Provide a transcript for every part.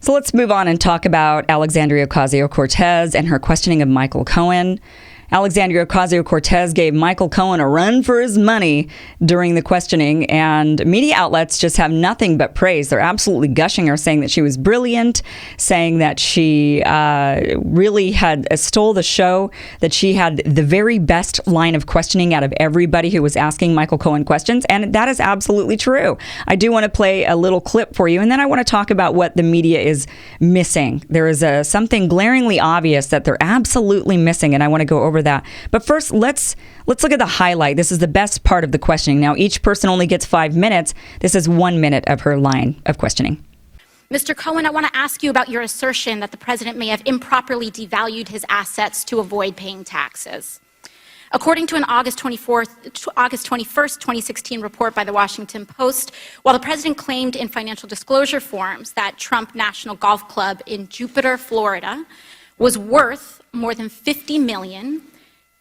So let's move on and talk about Alexandria Ocasio-Cortez and her questioning of Michael Cohen. Alexandria Ocasio-Cortez gave Michael Cohen a run for his money during the questioning, and media outlets just have nothing but praise. They're absolutely gushing her, saying that she was brilliant, saying that she really had stole the show, that she had the very best line of questioning out of everybody who was asking Michael Cohen questions, and that is absolutely true. I do want to play a little clip for you, and then I want to talk about what the media is missing. There is something glaringly obvious that they're absolutely missing, and I want to go over that. But first, let's look at the highlight. This is the best part of the questioning. Now, each person only gets 5 minutes. This is 1 minute of her line of questioning. Mr. Cohen, I want to ask you about your assertion that the president may have improperly devalued his assets to avoid paying taxes. According to an August 21st, 2016 report by the Washington Post, while the president claimed in financial disclosure forms that Trump National Golf Club in Jupiter, Florida, was worth more than $50 million,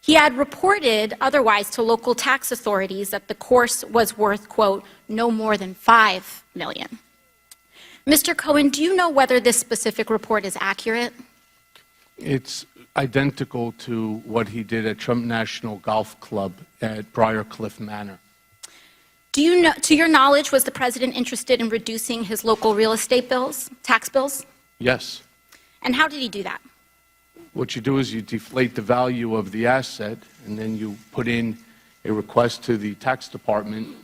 he had reported otherwise to local tax authorities that the course was worth, quote, no more than $5 million. Mr. Cohen, do you know whether this specific report is accurate? It's identical to what he did at Trump National Golf Club at Briarcliff Manor. Do you know, to your knowledge, was the president interested in reducing his local real estate bills, tax bills? Yes. And how did he do that? What you do is you deflate the value of the asset, and then you put in a request to the tax department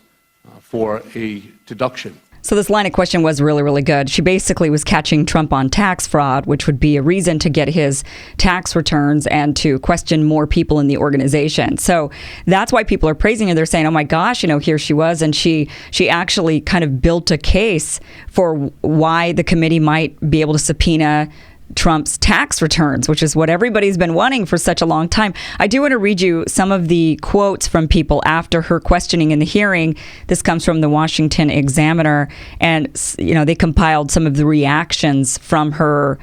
for a deduction. So this line of question was really, really good. She basically was catching Trump on tax fraud, which would be a reason to get his tax returns and to question more people in the organization. So that's why people are praising her. They're saying, oh my gosh, here she was. And she actually kind of built a case for why the committee might be able to subpoena Trump's tax returns, which is what everybody's been wanting for such a long time. I do want to read you some of the quotes from people after her questioning in the hearing. This comes from the Washington Examiner, and they compiled some of the reactions from her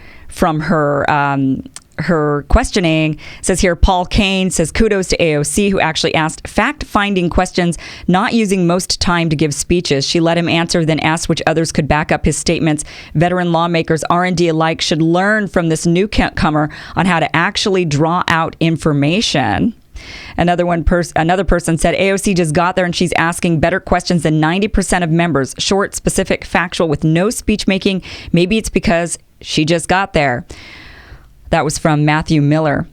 questioning. It says here, Paul Kane says, kudos to AOC, who actually asked fact-finding questions, not using most time to give speeches. She let him answer, then asked which others could back up his statements. Veteran lawmakers, R&D alike, should learn from this newcomer on how to actually draw out information. Another person said, AOC just got there and she's asking better questions than 90% of members. Short, specific, factual, with no speech making. Maybe it's because she just got there. That was from Matthew Miller.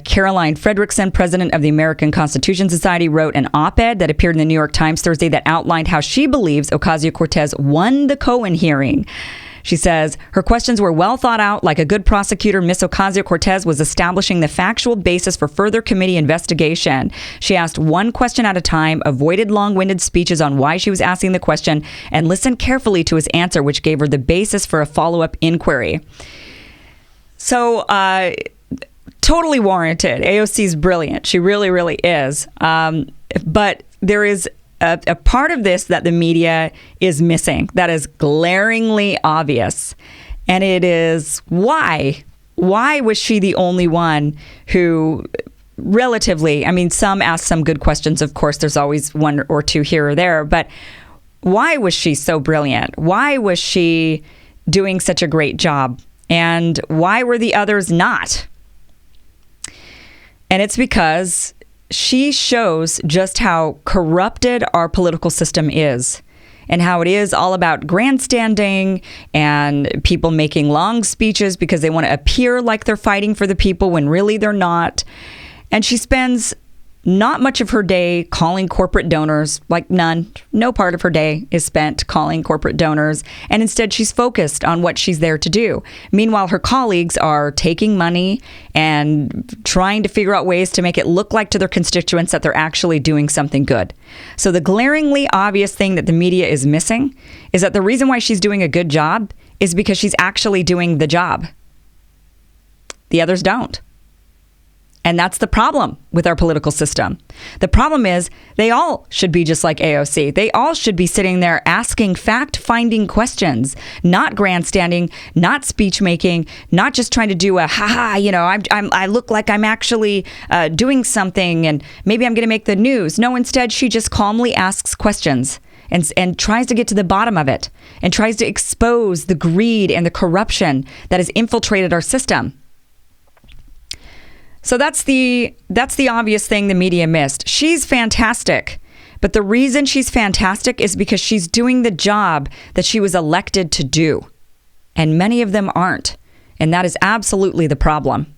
Caroline Fredrickson, president of the American Constitution Society, wrote an op-ed that appeared in the New York Times Thursday that outlined how she believes Ocasio-Cortez won the Cohen hearing. She says, her questions were well thought out. Like a good prosecutor, Miss Ocasio-Cortez was establishing the factual basis for further committee investigation. She asked one question at a time, avoided long-winded speeches on why she was asking the question, and listened carefully to his answer, which gave her the basis for a follow-up inquiry. So, totally warranted. AOC's brilliant. She really, really is. But there is a part of this that the media is missing that is glaringly obvious. And it is why? Why was she the only one who relatively, some asked some good questions. Of course, there's always one or two here or there. But why was she so brilliant? Why was she doing such a great job? And why were the others not? And it's because she shows just how corrupted our political system is and how it is all about grandstanding and people making long speeches because they want to appear like they're fighting for the people when really they're not. And she spends not much of her day calling corporate donors, like none. No part of her day is spent calling corporate donors. And instead, she's focused on what she's there to do. Meanwhile, her colleagues are taking money and trying to figure out ways to make it look like to their constituents that they're actually doing something good. So the glaringly obvious thing that the media is missing is that the reason why she's doing a good job is because she's actually doing the job. The others don't. And that's the problem with our political system. The problem is they all should be just like AOC. They all should be sitting there asking fact-finding questions, not grandstanding, not speech-making, not just trying to do a, I look like I'm actually doing something and maybe I'm going to make the news. No, instead, she just calmly asks questions and tries to get to the bottom of it and tries to expose the greed and the corruption that has infiltrated our system. So that's the obvious thing the media missed. She's fantastic. But the reason she's fantastic is because she's doing the job that she was elected to do. And many of them aren't. And that is absolutely the problem.